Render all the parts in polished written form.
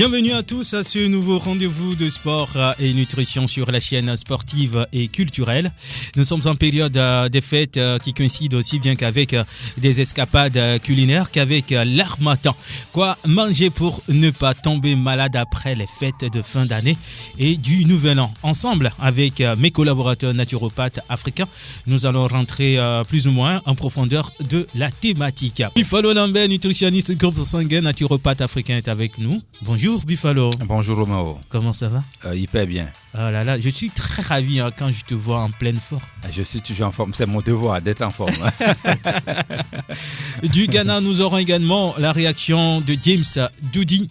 Bienvenue à tous à ce nouveau rendez-vous de sport et nutrition sur la chaîne sportive et culturelle. Nous sommes en période des fêtes qui coïncident aussi bien qu'avec des escapades culinaires qu'avavec l'harmattan. Quoi manger pour ne pas tomber malade après les fêtes de fin d'année et du nouvel an. Ensemble avec mes collaborateurs naturopathes africains, nous allons rentrer plus ou moins en profondeur de la thématique. Buffalo Lambert, nutritionniste groupe sanguin, naturopathe africain est avec nous. Bonjour Buffalo. Bonjour Romeo. Comment ça va? Hyper bien. Oh là là, je suis très ravi quand je te vois en pleine forme. Je suis toujours en forme, c'est mon devoir d'être en forme. Du Ghana, nous aurons également la réaction de James Doudi.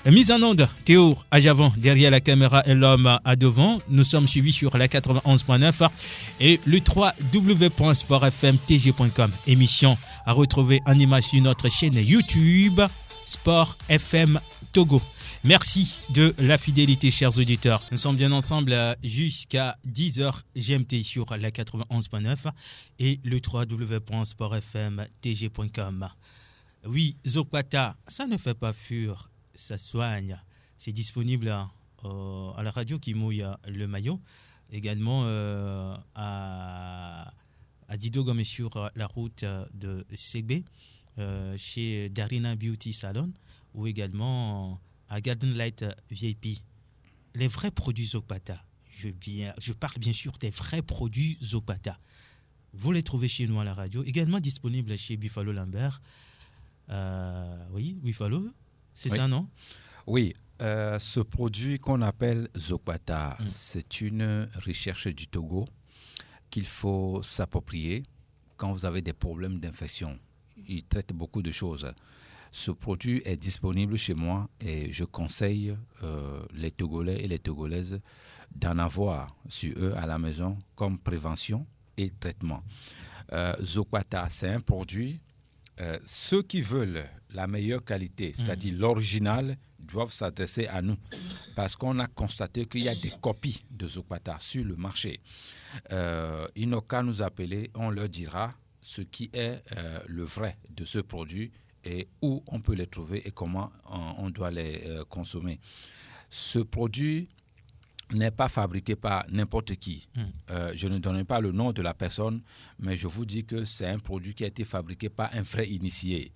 Mise en onde, Théo Ajavon derrière la caméra et l'homme à devant. Nous sommes suivis sur la 91.9 et le www.sportfmtg.com. Émission à retrouver en image sur notre chaîne YouTube Sport FM Togo. Merci de la fidélité, chers auditeurs. Nous sommes bien ensemble jusqu'à 10h GMT sur la 91.9 et le www.sportfmtg.com. Oui, Zokpata, ça ne fait pas fuir, ça soigne. C'est disponible à la radio qui mouille le maillot. Également à Didogome sur la route de Segbe, chez Darina Beauty Salon, ou également à Garden Light VIP. Les vrais produits Zokpata, je parle bien sûr des vrais produits Zokpata. Vous les trouvez chez nous à la radio, également disponibles chez Buffalo Lambert. Oui, Buffalo, c'est ça, non? Oui, ce produit qu'on appelle Zokpata, c'est une recherche du Togo qu'il faut s'approprier quand vous avez des problèmes d'infection. Il traite beaucoup de choses. Ce produit est disponible chez moi et je conseille les Togolais et les Togolaises d'en avoir sur eux à la maison comme prévention et traitement. Zokpata, c'est un produit, ceux qui veulent la meilleure qualité, c'est-à-dire l'original, doivent s'adresser à nous parce qu'on a constaté qu'il y a des copies de Zokpata sur le marché. Ils n'ont qu'à nous appeler, on leur dira ce qui est le vrai de ce produit et où on peut les trouver et comment on doit les consommer. Ce produit n'est pas fabriqué par n'importe qui. Je ne donne pas le nom de la personne, mais je vous dis que c'est un produit qui a été fabriqué par un vrai initié.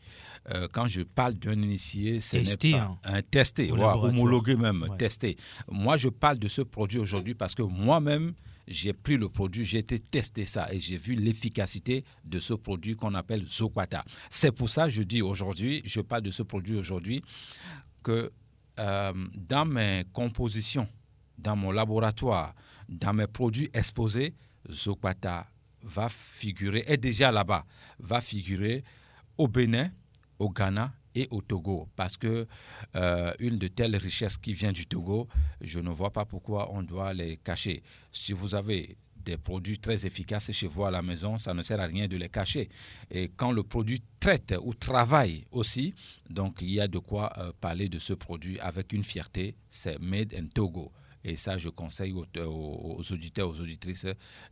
Quand je parle d'un initié, c'est testé, homologué même, testé. Moi, je parle de ce produit aujourd'hui parce que moi-même, j'ai pris le produit, j'ai été tester ça et j'ai vu l'efficacité de ce produit qu'on appelle Zokpata. C'est pour ça que je dis aujourd'hui, je parle de ce produit aujourd'hui, que dans mes compositions, dans mon laboratoire, dans mes produits exposés, Zokpata va figurer, est déjà là-bas, va figurer au Bénin, au Ghana et au Togo, parce que une de telles richesses qui vient du Togo, je ne vois pas pourquoi on doit les cacher. Si vous avez des produits très efficaces chez vous à la maison, ça ne sert à rien de les cacher. Et quand le produit traite ou travaille aussi, donc il y a de quoi parler de ce produit avec une fierté, c'est Made in Togo. Et ça, je conseille aux auditeurs, aux auditrices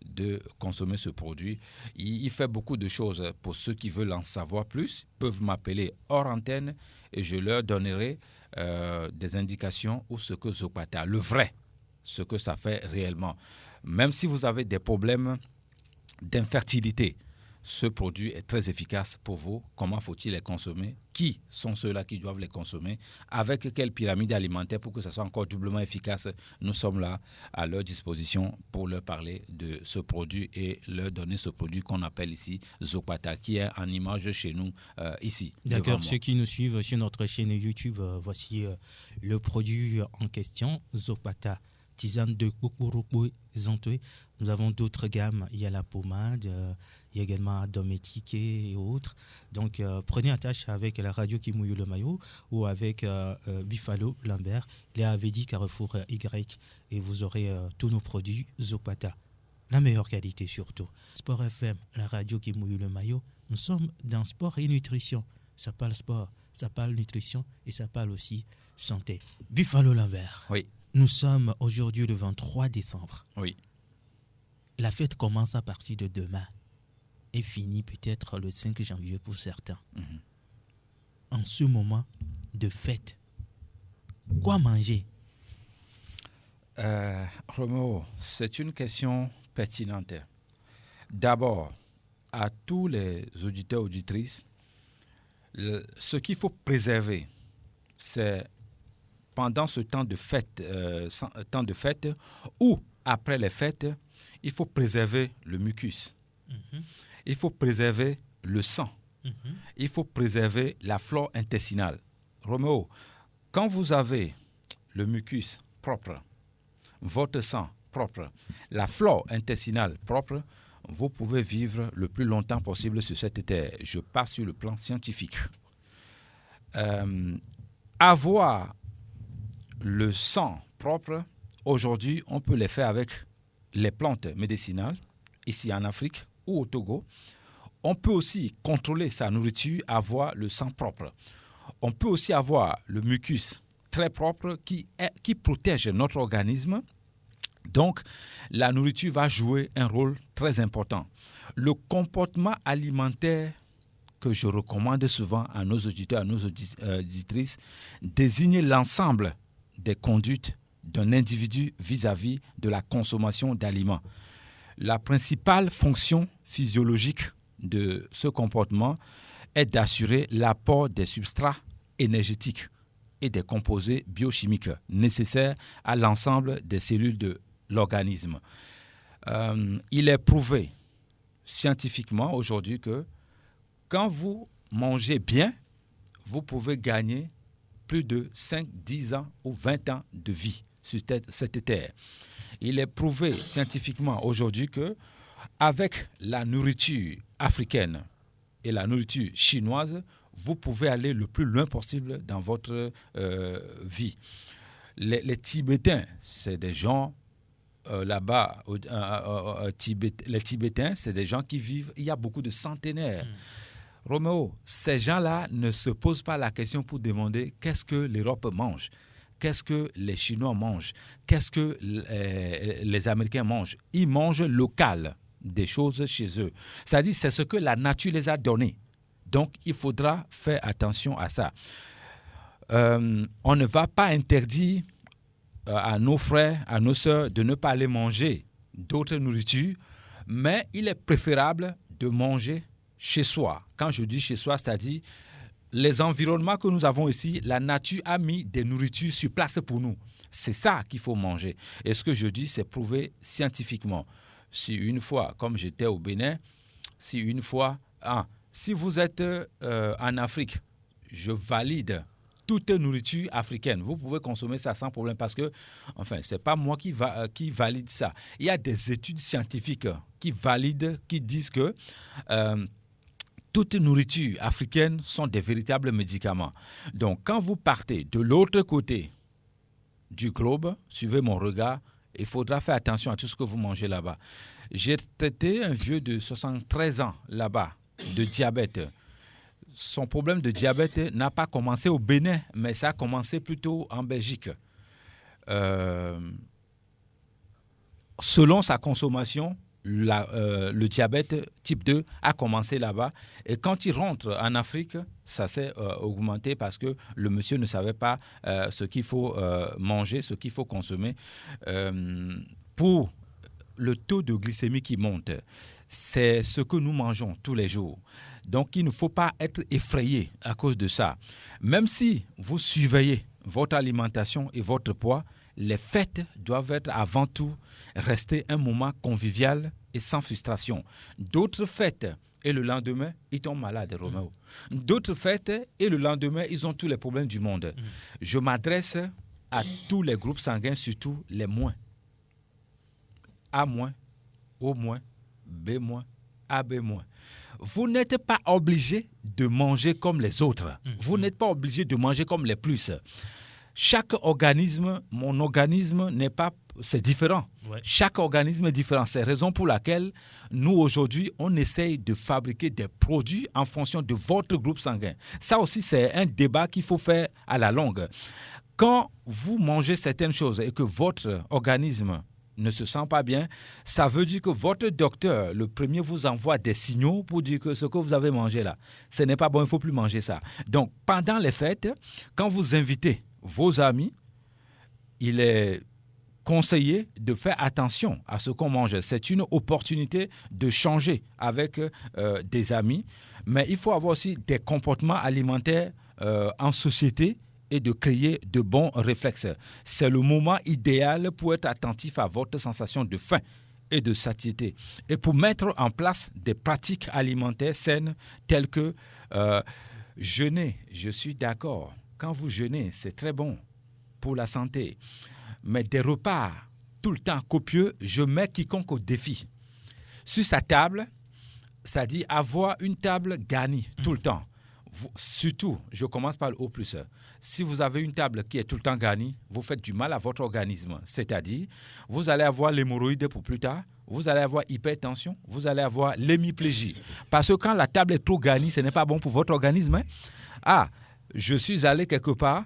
de consommer ce produit. Il fait beaucoup de choses. Pour ceux qui veulent en savoir plus, peuvent m'appeler hors antenne et je leur donnerai des indications ou ce que Zokpata, le vrai, ce que ça fait réellement. Même si vous avez des problèmes d'infertilité, ce produit est très efficace pour vous. Comment faut-il les consommer? Qui sont ceux-là qui doivent les consommer? Avec quelle pyramide alimentaire pour que ça soit encore doublement efficace? Nous sommes là à leur disposition pour leur parler de ce produit et leur donner ce produit qu'on appelle ici Zokpata, qui est en image chez nous ici. D'accord, ceux qui nous suivent sur notre chaîne YouTube, voici le produit en question, Zokpata. Tisane de Kokoroko Zantoué. Nous avons d'autres gammes. Il y a la pommade, il y a également Dométique et autres. Donc, prenez attache avec la radio qui mouille le maillot ou avec Buffalo Lambert, les Avedi Carrefour Y et vous aurez tous nos produits Zokpata. La meilleure qualité surtout. Sport FM, la radio qui mouille le maillot. Nous sommes dans sport et nutrition. Ça parle sport, ça parle nutrition et ça parle aussi santé. Buffalo Lambert. Oui. Nous sommes aujourd'hui le 23 décembre. Oui. La fête commence à partir de demain et finit peut-être le 5 janvier pour certains. En ce moment de fête, Quoi manger? Roméo, c'est une question pertinente. D'abord, à tous les auditeurs, auditrices, ce qu'il faut préserver, c'est pendant ce temps de fête, ou après les fêtes, il faut préserver le mucus. Il faut préserver le sang. Il faut préserver la flore intestinale. Roméo, quand vous avez le mucus propre, votre sang propre, la flore intestinale propre, vous pouvez vivre le plus longtemps possible sur cette terre. Je pars sur le plan scientifique. Avoir le sang propre, aujourd'hui, on peut les faire avec les plantes médicinales, ici en Afrique ou au Togo. On peut aussi contrôler sa nourriture, avoir le sang propre. On peut aussi avoir le mucus très propre qui protège notre organisme. Donc, la nourriture va jouer un rôle très important. Le comportement alimentaire que je recommande souvent à nos auditeurs, à nos auditrices, désigne l'ensemble des conduites d'un individu vis-à-vis de la consommation d'aliments. La principale fonction physiologique de ce comportement est d'assurer l'apport des substrats énergétiques et des composés biochimiques nécessaires à l'ensemble des cellules de l'organisme. Il est prouvé scientifiquement aujourd'hui que quand vous mangez bien, vous pouvez gagner plus de 5, 10 ans ou 20 ans de vie sur cette terre. Il est prouvé scientifiquement aujourd'hui que avec la nourriture africaine et la nourriture chinoise, vous pouvez aller le plus loin possible dans votre vie. Les Tibétains, c'est des gens là-bas, les Tibétains, c'est des gens qui vivent, il y a beaucoup de centenaires. Roméo, ces gens-là ne se posent pas la question pour demander qu'est-ce que l'Europe mange, qu'est-ce que les Chinois mangent, qu'est-ce que les Américains mangent. Ils mangent local des choses chez eux. C'est-à-dire, c'est ce que la nature les a donné. Donc, il faudra faire attention à ça. On ne va pas interdire à nos frères, à nos sœurs de ne pas aller manger d'autres nourritures, mais il est préférable de manger chez soi. Quand je dis chez soi, c'est-à-dire les environnements que nous avons ici, la nature a mis des nourritures sur place pour nous. C'est ça qu'il faut manger. Et ce que je dis, c'est prouvé scientifiquement. Si une fois, comme j'étais au Bénin, si vous êtes en Afrique, je valide toute nourriture africaine. Vous pouvez consommer ça sans problème parce que, enfin, ce n'est pas moi qui valide ça. Il y a des études scientifiques qui valident, qui disent que toute nourriture africaine sont des véritables médicaments. Donc, quand vous partez de l'autre côté du globe, suivez mon regard, il faudra faire attention à tout ce que vous mangez là-bas. J'ai traité un vieux de 73 ans là-bas de diabète. Son problème de diabète n'a pas commencé au Bénin, mais ça a commencé plutôt en Belgique. Selon sa consommation, le diabète type 2 a commencé là-bas. Et quand il rentre en Afrique, ça s'est augmenté parce que le monsieur ne savait pas ce qu'il faut manger, ce qu'il faut consommer. Pour le taux de glycémie qui monte, c'est ce que nous mangeons tous les jours. Donc, il ne faut pas être effrayé à cause de ça. Même si vous surveillez votre alimentation et votre poids, les fêtes doivent être avant tout rester un moment convivial et sans frustration. D'autres fêtes, et le lendemain, ils tombent malades, Roméo. D'autres fêtes, et le lendemain, ils ont tous les problèmes du monde. Je m'adresse à tous les groupes sanguins, surtout les moins. A-, O-, B-, AB-. Vous n'êtes pas obligé de manger comme les autres. Vous n'êtes pas obligé de manger comme les plus. Chaque organisme, mon organisme n'est pas, c'est différent. Ouais. Chaque organisme est différent. C'est la raison pour laquelle nous, aujourd'hui, on essaye de fabriquer des produits en fonction de votre groupe sanguin. Ça aussi, c'est un débat qu'il faut faire à la longue. Quand vous mangez certaines choses et que votre organisme ne se sent pas bien, ça veut dire que votre docteur, le premier, vous envoie des signaux pour dire que ce que vous avez mangé là, ce n'est pas bon, il ne faut plus manger ça. Donc, pendant les fêtes, quand vous invitez vos amis, il est conseillé de faire attention à ce qu'on mange. C'est une opportunité de changer avec des amis, mais il faut avoir aussi des comportements alimentaires en société et de créer de bons réflexes. C'est le moment idéal pour être attentif à votre sensation de faim et de satiété et pour mettre en place des pratiques alimentaires saines telles que jeûner. Je suis d'accord. Quand vous jeûnez, c'est très bon pour la santé. Mais des repas tout le temps copieux, je mets quiconque au défi. Sur sa table, c'est-à-dire avoir une table garnie tout le temps. Surtout, je commence par le haut plus. Si vous avez une table qui est tout le temps garnie, vous faites du mal à votre organisme. C'est-à-dire, vous allez avoir l'hémorroïde pour plus tard, vous allez avoir hypertension, vous allez avoir l'hémiplégie. Parce que quand la table est trop garnie, ce n'est pas bon pour votre organisme. Hein? Ah, je suis allé quelque part,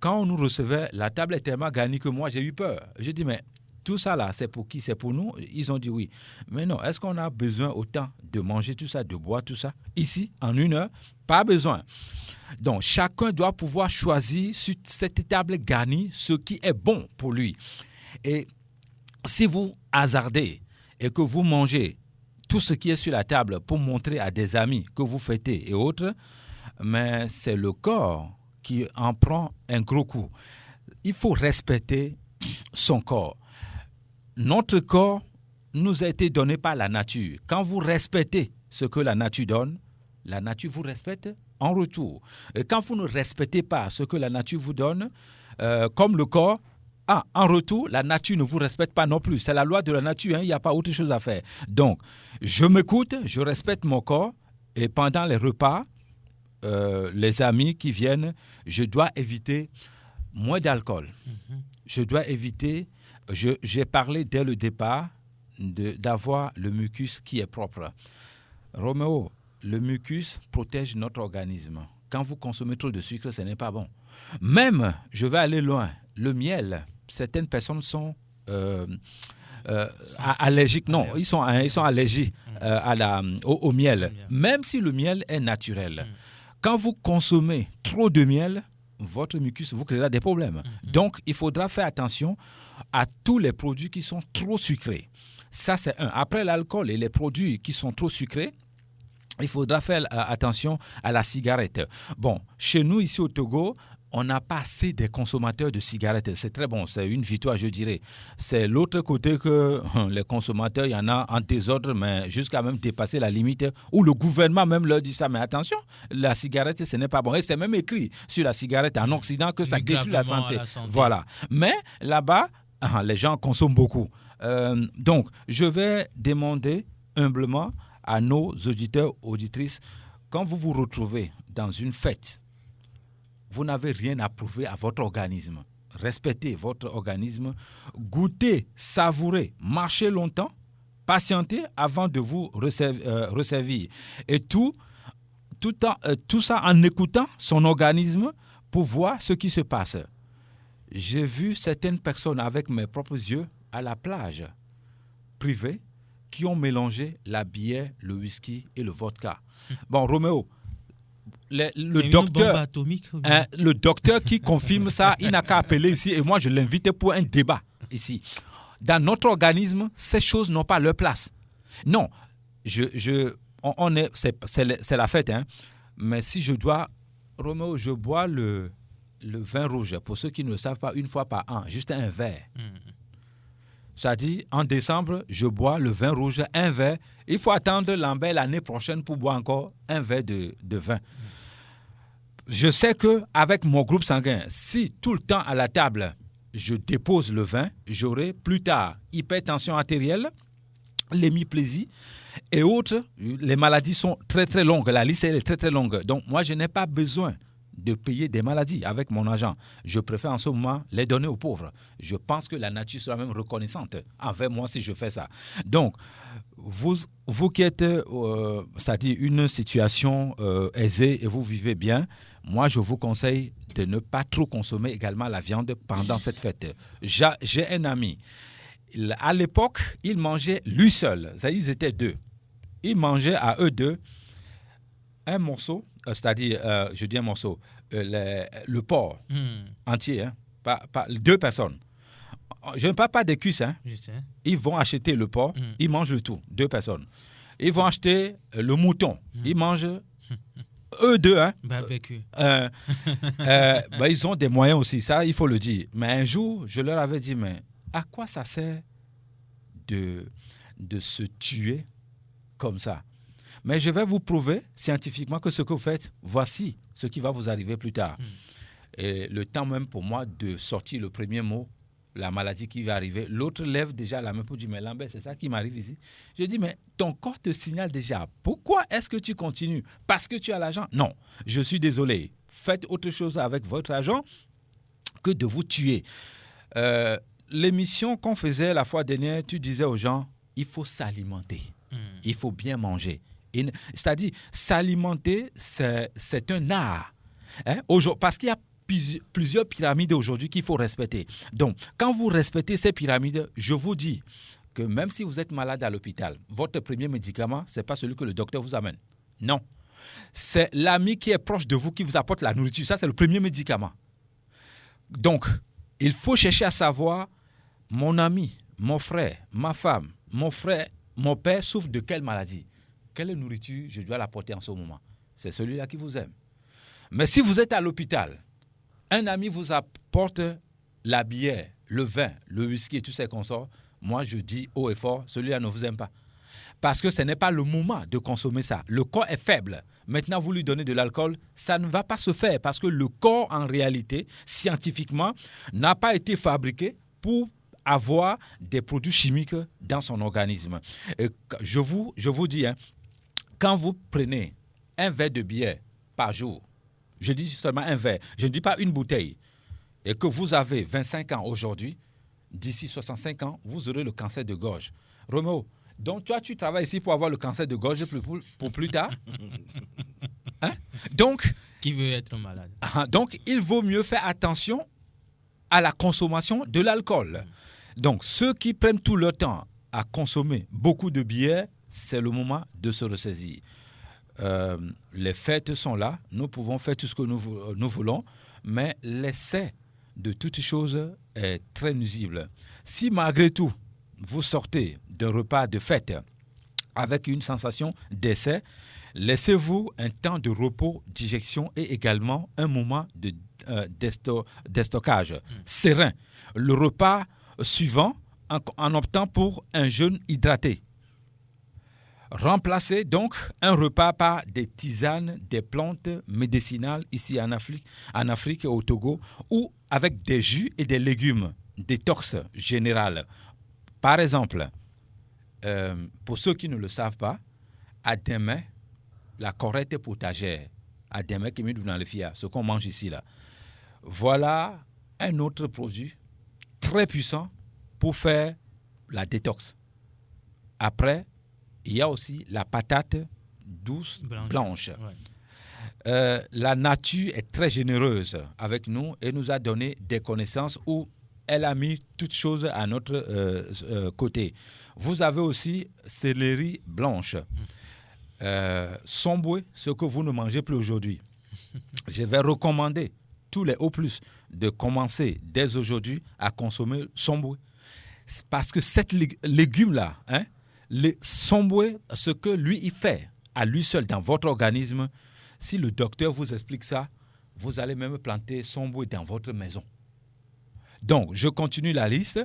quand on nous recevait, la table est tellement garnie que moi, j'ai eu peur. J'ai dit, mais tout ça là, c'est pour qui? C'est pour nous? Ils ont dit oui. Mais non, est-ce qu'on a besoin autant de manger tout ça, de boire tout ça? Ici, en 1 heure, pas besoin. Donc, chacun doit pouvoir choisir sur cette table garnie ce qui est bon pour lui. Et si vous hasardez et que vous mangez tout ce qui est sur la table pour montrer à des amis que vous fêtez et autres, mais c'est le corps qui en prend un gros coup. Il faut respecter son corps. Notre corps nous a été donné par la nature. Quand vous respectez ce que la nature donne, la nature vous respecte en retour. Et quand vous ne respectez pas ce que la nature vous donne, comme le corps, en retour, la nature ne vous respecte pas non plus. C'est la loi de la nature, hein, il n'y a pas autre chose à faire. Donc, je m'écoute, je respecte mon corps, et pendant les repas, les amis qui viennent, je dois éviter moins d'alcool. Je dois éviter, j'ai parlé dès le départ d'avoir le mucus qui est propre. Roméo, le mucus protège notre organisme. Quand vous consommez trop de sucre, ce n'est pas bon. Même, je vais aller loin, le miel, certaines personnes sont allergiques. Non, ils sont allergiques au miel, même si le miel est naturel. Quand vous consommez trop de miel, votre mucus vous créera des problèmes. Donc, il faudra faire attention à tous les produits qui sont trop sucrés. Ça, c'est un. Après l'alcool et les produits qui sont trop sucrés, il faudra faire attention à la cigarette. Bon, chez nous, ici au Togo, on n'a pas assez de consommateurs de cigarettes. C'est très bon, c'est une victoire, je dirais. C'est l'autre côté que les consommateurs, il y en a en désordre, mais jusqu'à même dépasser la limite, où le gouvernement même leur dit ça. Mais attention, la cigarette, ce n'est pas bon. Et c'est même écrit sur la cigarette en Occident que ça détruit la santé. Voilà. Mais là-bas, les gens consomment beaucoup. Donc, je vais demander humblement à nos auditeurs, auditrices, quand vous vous retrouvez dans une fête, vous n'avez rien à prouver à votre organisme. Respectez votre organisme, goûtez, savourez, marchez longtemps, patientez avant de vous resservir. Et tout ça en écoutant son organisme pour voir ce qui se passe. J'ai vu certaines personnes avec mes propres yeux à la plage privée qui ont mélangé la bière, le whisky et le vodka. Bon, Roméo, le docteur qui confirme ça, il n'a qu'à appeler ici et moi je l'invite pour un débat ici. Dans notre organisme, ces choses n'ont pas leur place. Non, c'est la fête, hein. Mais si je dois, Roméo, je bois le vin rouge, pour ceux qui ne le savent pas, 1 fois par an, juste un verre. C'est-à-dire, en décembre, je bois le vin rouge, un verre. Il faut attendre l'année prochaine pour boire encore un verre de vin. Je sais qu'avec mon groupe sanguin, si tout le temps à la table, je dépose le vin, j'aurai plus tard hypertension artérielle, l'hémiplésie et autres. Les maladies sont très très longues, la liste est très très longue. Donc moi, je n'ai pas besoin de payer des maladies avec mon argent. Je préfère en ce moment les donner aux pauvres. Je pense que la nature sera même reconnaissante envers moi si je fais ça. Donc, vous qui êtes, c'est-à-dire une situation aisée et vous vivez bien, moi je vous conseille de ne pas trop consommer également la viande pendant cette fête. J'ai un ami, à l'époque, il mangeait lui seul, c'est-à-dire ils étaient 2. Ils mangeaient à eux 2 un morceau, c'est-à-dire, je dis un morceau, le porc entier, hein, 2 personnes. Je ne parle pas des cuisses. Hein. Je sais. Ils vont acheter le porc, ils mangent le tout, 2 personnes. Ils vont acheter le mouton, ils mangent eux 2. Hein. Barbecue. Ils ont des moyens aussi, ça, il faut le dire. Mais un jour, je leur avais dit, mais à quoi ça sert de se tuer comme ça? Mais je vais vous prouver scientifiquement que ce que vous faites, voici ce qui va vous arriver plus tard. Et le temps même pour moi de sortir le premier mot, la maladie qui va arriver, l'autre lève déjà la main pour dire, mais Lambert, c'est ça qui m'arrive ici. Je dis, mais ton corps te signale déjà. Pourquoi est-ce que tu continues? Parce que tu as l'argent? Non, je suis désolé. Faites autre chose avec votre argent que de vous tuer. L'émission qu'on faisait la fois dernière, tu disais aux gens, il faut s'alimenter. Il faut bien manger. C'est-à-dire, s'alimenter, c'est un art. Hein? Parce qu'il y a plusieurs pyramides aujourd'hui qu'il faut respecter. Donc, quand vous respectez ces pyramides, je vous dis que même si vous êtes malade à l'hôpital, votre premier médicament, ce n'est pas celui que le docteur vous amène. Non. C'est l'ami qui est proche de vous qui vous apporte la nourriture. Ça, c'est le premier médicament. Donc, il faut chercher à savoir, mon ami, mon frère, ma femme, mon frère, mon père souffre de quelle maladie? Quelle nourriture je dois l'apporter en ce moment? C'est celui-là qui vous aime. Mais si vous êtes à l'hôpital, un ami vous apporte la bière, le vin, le whisky et tous ces consorts, moi je dis haut et fort, celui-là ne vous aime pas. Parce que ce n'est pas le moment de consommer ça. Le corps est faible. Maintenant, vous lui donnez de l'alcool, ça ne va pas se faire parce que le corps, en réalité, scientifiquement, n'a pas été fabriqué pour avoir des produits chimiques dans son organisme. Et je vous dis, hein, quand vous prenez un verre de bière par jour, je dis seulement un verre, je ne dis pas une bouteille, et que vous avez 25 ans aujourd'hui, d'ici 65 ans, vous aurez le cancer de gorge. Roméo, donc toi, tu travailles ici pour avoir le cancer de gorge pour plus tard? Hein? Donc, qui veut être malade? Donc, il vaut mieux faire attention à la consommation de l'alcool. Donc, ceux qui prennent tout leur temps à consommer beaucoup de bière, c'est le moment de se ressaisir. Les fêtes sont là, nous pouvons faire tout ce que nous voulons, mais l'excès de toutes choses est très nuisible. Si malgré tout, vous sortez d'un repas de fête avec une sensation d'essai, laissez-vous un temps de repos, d'éjection et également un moment de déstockage serein. Le repas suivant en optant pour un jeûne hydraté. Remplacez donc un repas par des tisanes, des plantes médicinales ici en Afrique et au Togo, ou avec des jus et des légumes, détox général. Par exemple, pour ceux qui ne le savent pas, à demain, la corette potagère, à demain qui met dans le fia, ce qu'on mange ici là, voilà un autre produit très puissant pour faire la détox. Après, il y a aussi la patate douce blanche. Ouais. La nature est très généreuse avec nous et nous a donné des connaissances où elle a mis toutes choses à notre côté. Vous avez aussi céleri blanche. Somboué, ce que vous ne mangez plus aujourd'hui. Je vais recommander tous les hauts plus de commencer dès aujourd'hui à consommer somboué. Parce que cette légume-là, hein, le somboué, ce que lui, il fait à lui seul dans votre organisme, si le docteur vous explique ça, vous allez même planter somboué dans votre maison. Donc, je continue la liste.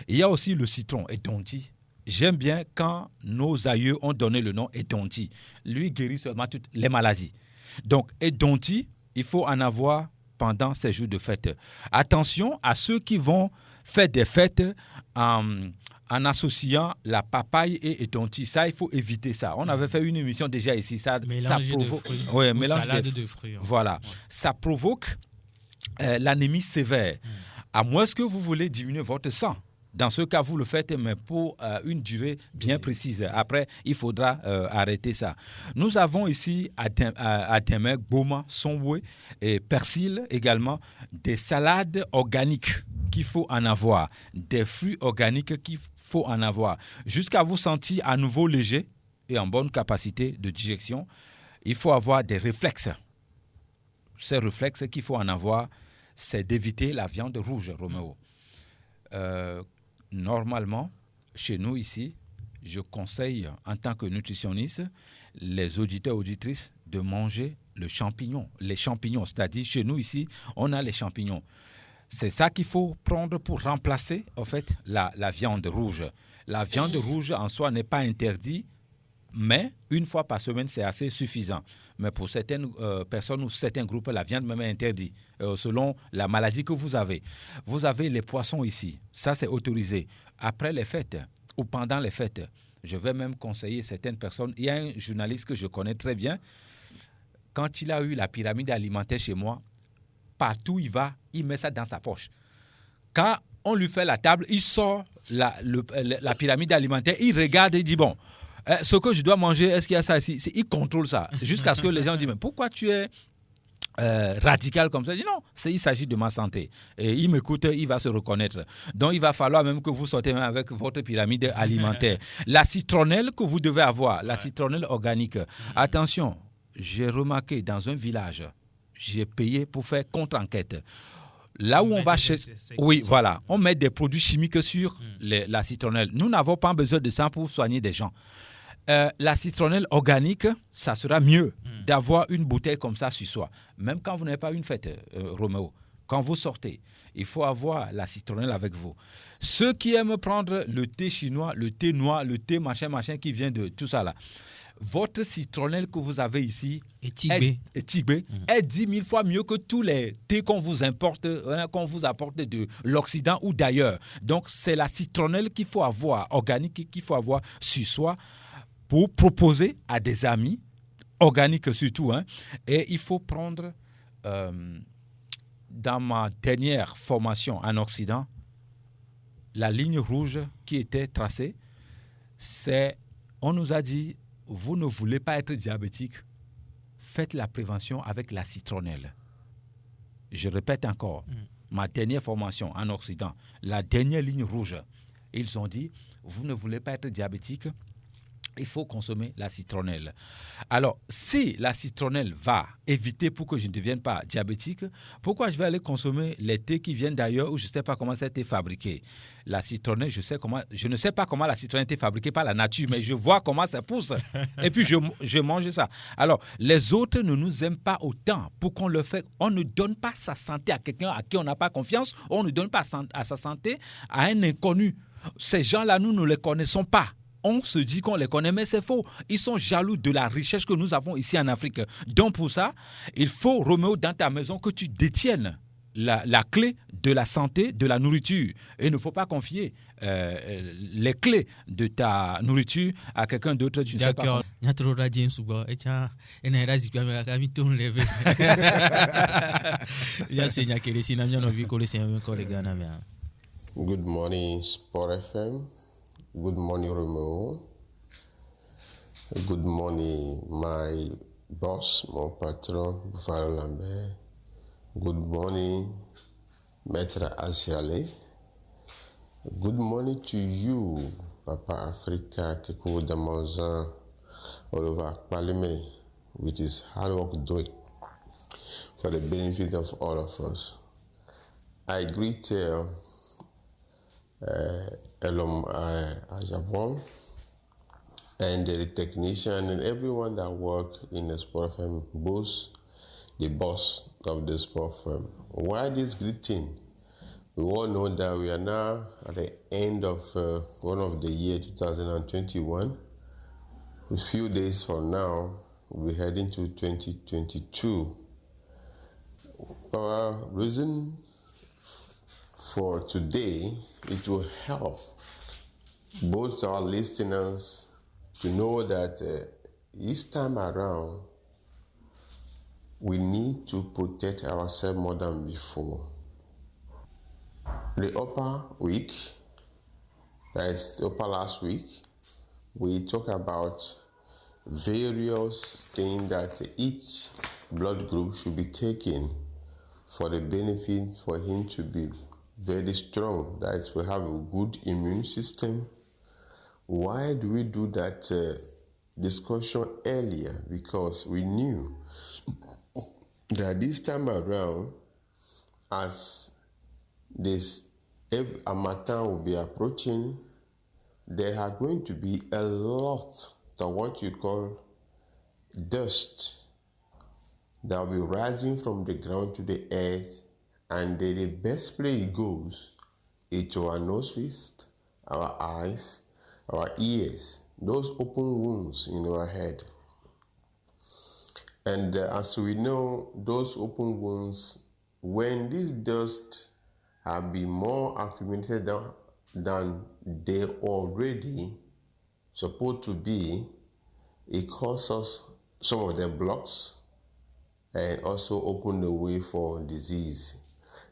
Il y a aussi le citron et Edonti. J'aime bien quand nos aïeux ont donné le nom Edonti. Lui guérit seulement toutes les maladies. Donc, Edonti, il faut en avoir pendant ces jours de fête. Attention à ceux qui vont faire des fêtes en associant la papaye et Edonti. Ça, il faut éviter ça. On avait fait une émission déjà ici. Mélange de fruits. Oui, mélange salade de fruits. Voilà. Ouais. Ça provoque l'anémie sévère. À moins que vous voulez diminuer votre sang. Dans ce cas, vous le faites, mais pour une durée bien précise. Après, il faudra arrêter ça. Nous avons ici à Demek, Boma, Somboué et Persil également des salades organiques qu'il faut en avoir, des fruits organiques qu'il faut en avoir. Jusqu'à vous sentir à nouveau léger et en bonne capacité de digestion, il faut avoir des réflexes. Ces réflexes qu'il faut en avoir, c'est d'éviter la viande rouge, Roméo. Normalement, chez nous ici, je conseille en tant que nutritionniste les auditeurs et auditrices de manger les champignons, c'est-à-dire chez nous ici, on a les champignons. C'est ça qu'il faut prendre pour remplacer en fait la viande rouge. La viande rouge en soi n'est pas interdite, mais une fois par semaine, c'est assez suffisant. Mais pour certaines personnes ou certains groupes, la viande même est interdite, selon la maladie que vous avez. Vous avez les poissons ici, ça c'est autorisé. Après les fêtes ou pendant les fêtes, je vais même conseiller certaines personnes. Il y a un journaliste que je connais très bien, quand il a eu la pyramide alimentaire chez moi, partout il va, il met ça dans sa poche. Quand on lui fait la table, il sort la pyramide alimentaire, il regarde et il dit bon, ce que je dois manger, est-ce qu'il y a ça ici? Il contrôle ça, jusqu'à ce que les gens disent mais pourquoi tu es radical comme ça? Il dit non, il s'agit de ma santé. Et il m'écoute, il va se reconnaître. Donc il va falloir même que vous sortez même avec votre pyramide alimentaire. La citronnelle que vous devez avoir, la citronnelle organique. Attention, j'ai remarqué dans un village, j'ai payé pour faire contre-enquête. Là où on va chercher... Oui, voilà. On met des produits chimiques sur la citronnelle. Nous n'avons pas besoin de ça pour soigner des gens. La citronnelle organique, ça sera mieux d'avoir une bouteille comme ça sur soi. Même quand vous n'avez pas une fête, Roméo. Quand vous sortez, il faut avoir la citronnelle avec vous. Ceux qui aiment prendre le thé chinois, le thé noir, le thé machin qui vient de tout ça là, votre citronnelle que vous avez ici est 10 000 fois mieux que tous les thés qu'on vous importe, qu'on vous apporte de l'Occident ou d'ailleurs. Donc, c'est la citronnelle qu'il faut avoir, organique, qu'il faut avoir sur soi pour proposer à des amis, organiques surtout. Et il faut prendre, dans ma dernière formation en Occident, la ligne rouge qui était tracée, on nous a dit, vous ne voulez pas être diabétique, faites la prévention avec la citronnelle. Je répète encore, ma dernière formation en Occident, la dernière ligne rouge, ils ont dit, vous ne voulez pas être diabétique, il faut consommer la citronnelle. Alors, si la citronnelle va éviter pour que je ne devienne pas diabétique, pourquoi je vais aller consommer les thés qui viennent d'ailleurs où je ne sais pas comment ça a été fabriqué? La citronnelle, je ne sais pas comment la citronnelle a été fabriquée par la nature, mais je vois comment ça pousse. Et puis, je mange ça. Alors, les autres ne nous aiment pas autant pour qu'on le fait. On ne donne pas sa santé à quelqu'un à qui on n'a pas confiance. On ne donne pas sa santé à un inconnu. Ces gens-là, nous ne les connaissons pas. On se dit qu'on les connaît, mais c'est faux. Ils sont jaloux de la richesse que nous avons ici en Afrique. Donc pour ça, il faut, Roméo, dans ta maison, que tu détiennes la clé de la santé, de la nourriture. Et il ne faut pas confier les clés de ta nourriture à quelqu'un d'autre. Tu ne sais pas. Good morning, Sport FM. Good morning, Romeo. Good morning, my boss, mon patron, Buffalo Lambert. Good morning, Maître Asiale. Good morning to you, Papa Africa, Teko Damazan, Oliver Palime, with his hard work doing for the benefit of all of us. I greet Elom Ajabon and the technician and everyone that work in the sport firm, both the boss of the sport firm. Why this greeting? We all know that we are now at the end of one of the year 2021. A few days from now, we'll be heading to 2022. Our reason for today, it will help both our listeners to know that each time around, we need to protect ourselves more than before. The upper week, that is the upper last week, we talk about various things that each blood group should be taking for the benefit for him to be very strong. That is, we have a good immune system. Why do we do that discussion earlier? Because we knew that this time around, as this Harmattan will be approaching, there are going to be a lot of what you call dust that will be rising from the ground to the earth, and the best place it goes is to our noses, our eyes, our ears, those open wounds in our head. And as we know, those open wounds, when this dust have been more accumulated than they already supposed to be, it causes some of the blocks and also open the way for disease.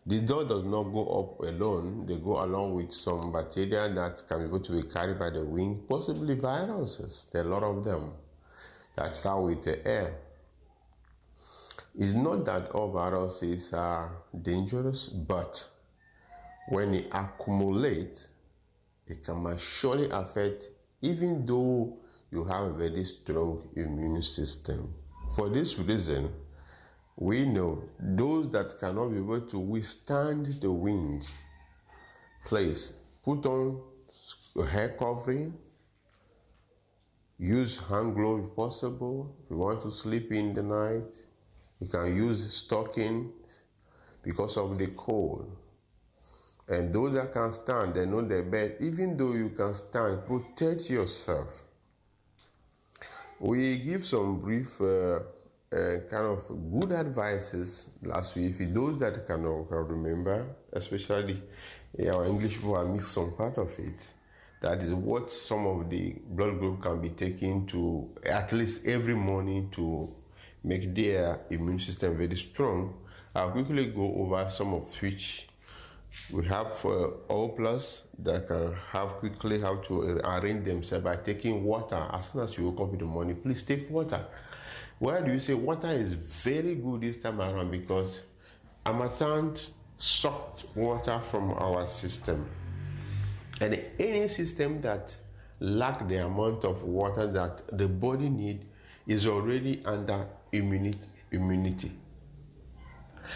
The dust does not go up alone. They go along with some bacteria that can be able to be carried by the wind, possibly viruses. There are a lot of them that travel with the air. It's not that all viruses are dangerous, but when it accumulates, it can surely affect, even though you have a very strong immune system. For this reason, we know those that cannot be able to withstand the wind, please put on a hair covering, use hand gloves if possible. If you want to sleep in the night, you can use stockings because of the cold. And those that can stand, they know their best. Even though you can stand, protect yourself. We give some brief kind of good advices last week. Those that can remember, especially our English people have missed some part of it. That is what some of the blood group can be taken to at least every morning to make their immune system very strong. I'll quickly go over some of which we have O plus that can have quickly how to arrange themselves by taking water. As soon as you wake up in the morning, please take water. Why do you say water is very good this time around? Because Harmattan sucked water from our system. And any system that lacks the amount of water that the body needs is already under immunity.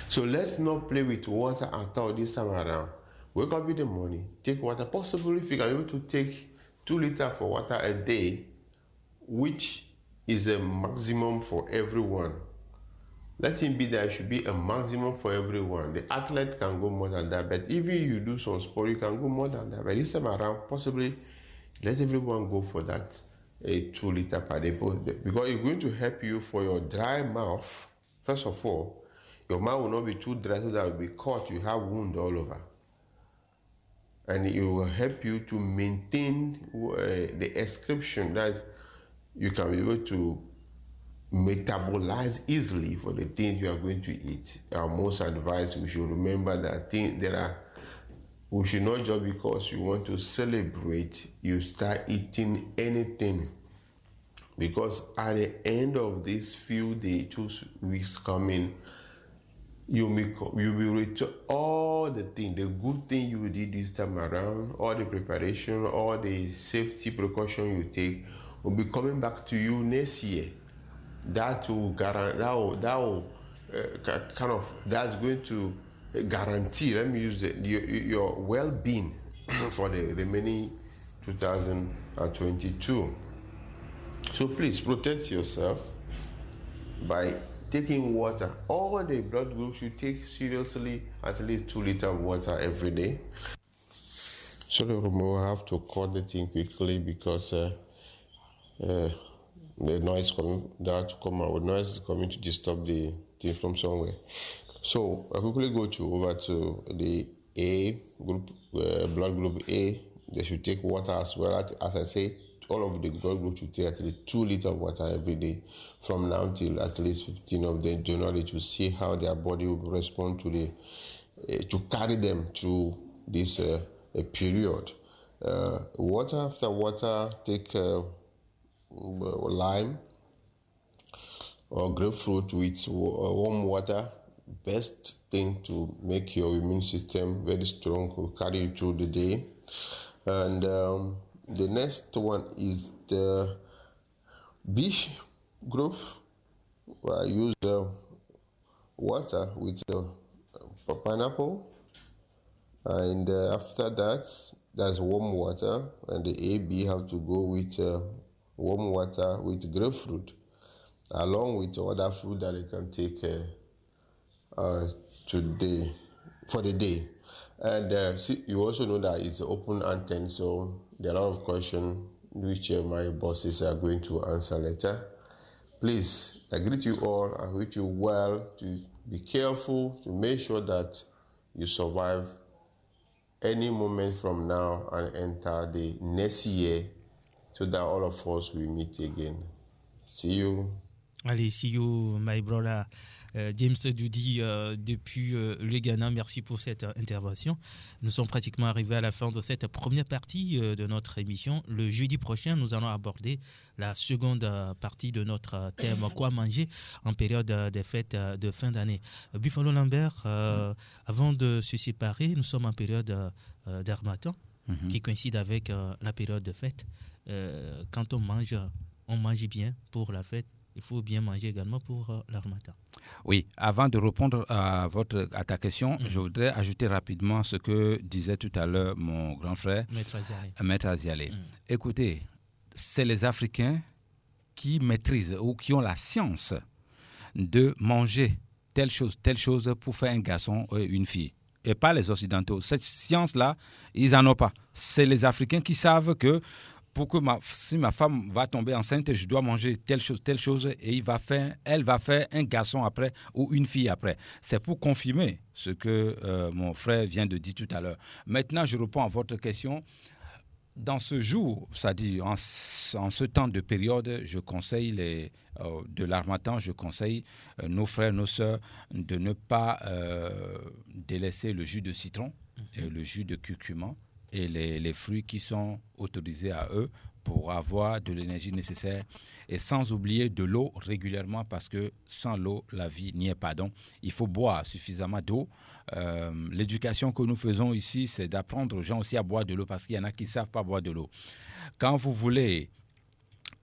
So let's not play with water at all this time around. Wake up in the morning, take water. Possibly if you can be able to take 2 liters of water a day, which is a maximum for everyone. Let it be that it should be a maximum for everyone. The athlete can go more than that, but even you do some sport, you can go more than that. But this time around, possibly let everyone go for that 2 liters per day, because it's going to help you for your dry mouth. First of all, your mouth will not be too dry so that it will be caught. You have wound all over. And it will help you to maintain the excretion. That is, you can be able to metabolize easily for the things you are going to eat. Our most advice, we should remember that we should not just because you want to celebrate, you start eating anything. Because at the end of these few days, 2 weeks coming, you will return all the things, the good thing you did this time around, all the preparation, all the safety precaution you take will be coming back to you next year. That's going to guarantee, let me use your well-being for the remaining 2022. So please protect yourself by taking water. All the blood groups should take seriously at least 2 liters of water every day. Sorry, Romo, I have to cut the thing quickly because the noise is coming to disturb the thing from somewhere. So I quickly go over to the A group, blood group A. They should take water as well. As I say, all of the blood groups should take at least 2 liters of water every day from now till at least 15 of the January to see how their body will respond to to carry them through this period. Water after water, take lime or grapefruit with warm water. Best thing to make your immune system very strong, will carry you through the day. And the next one is the B group. I use water with pineapple. And after that, there's warm water. And the AB have to go with warm water with grapefruit, along with other fruit that they can take today for the day. And see, you also know that it's open anthem, so there are a lot of questions which my bosses are going to answer later. Please, I greet you all. I wish you well, to be careful, to make sure that you survive any moment from now and enter the next year, so that all of us will meet again. See you. Allez, see you, my brother. James Doudi depuis le Ghana, merci pour cette intervention. Nous sommes pratiquement arrivés à la fin de cette première partie de notre émission. Le jeudi prochain, nous allons aborder la seconde partie de notre thème « Quoi manger en période des fêtes de fin d'année ». Buffalo Lambert, avant de se séparer, nous sommes en période d'Harmattan qui coïncide avec la période de fête. Quand on mange bien pour la fête. Il faut bien manger également pour l'Harmattan. Oui, avant de répondre à ta question, je voudrais ajouter rapidement ce que disait tout à l'heure mon grand frère, Maître Azialé. Écoutez, c'est les Africains qui maîtrisent ou qui ont la science de manger telle chose pour faire un garçon ou une fille. Et pas les Occidentaux. Cette science-là, ils n'en ont pas. C'est les Africains qui savent que si ma femme va tomber enceinte, je dois manger telle chose et elle va faire un garçon après ou une fille après. C'est pour confirmer ce que mon frère vient de dire tout à l'heure. Maintenant, je réponds à votre question. Dans ce jour, c'est-à-dire en ce temps de période, je conseille de l'Harmattan, je conseille nos frères, nos sœurs de ne pas délaisser le jus de citron et le jus de curcuma et les fruits qui sont autorisés à eux pour avoir de l'énergie nécessaire, et sans oublier de l'eau régulièrement, parce que sans l'eau, la vie n'y est pas. Donc, il faut boire suffisamment d'eau. L'éducation que nous faisons ici, c'est d'apprendre aux gens aussi à boire de l'eau, parce qu'il y en a qui ne savent pas boire de l'eau. Quand vous voulez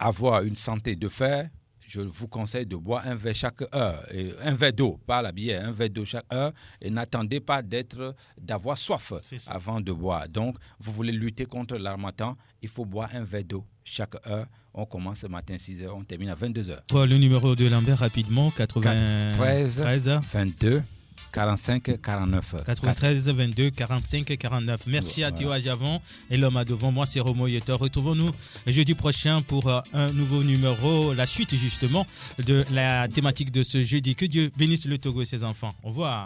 avoir une santé de fer, je vous conseille de boire un verre chaque heure, un verre d'eau, pas la bière, un verre d'eau chaque heure, et n'attendez pas d'avoir soif avant de boire. Donc, vous voulez lutter contre l'Harmattan, il faut boire un verre d'eau chaque heure. On commence ce matin 6h, on termine à 22h. Pour le numéro de Lambert, rapidement, 93 22 45 49. 93 22 45 49. Merci à Théo Ajavon et l'homme à devant. Moi, c'est Romo Yetor. Retrouvons-nous jeudi prochain pour un nouveau numéro, la suite justement de la thématique de ce jeudi. Que Dieu bénisse le Togo et ses enfants. Au revoir.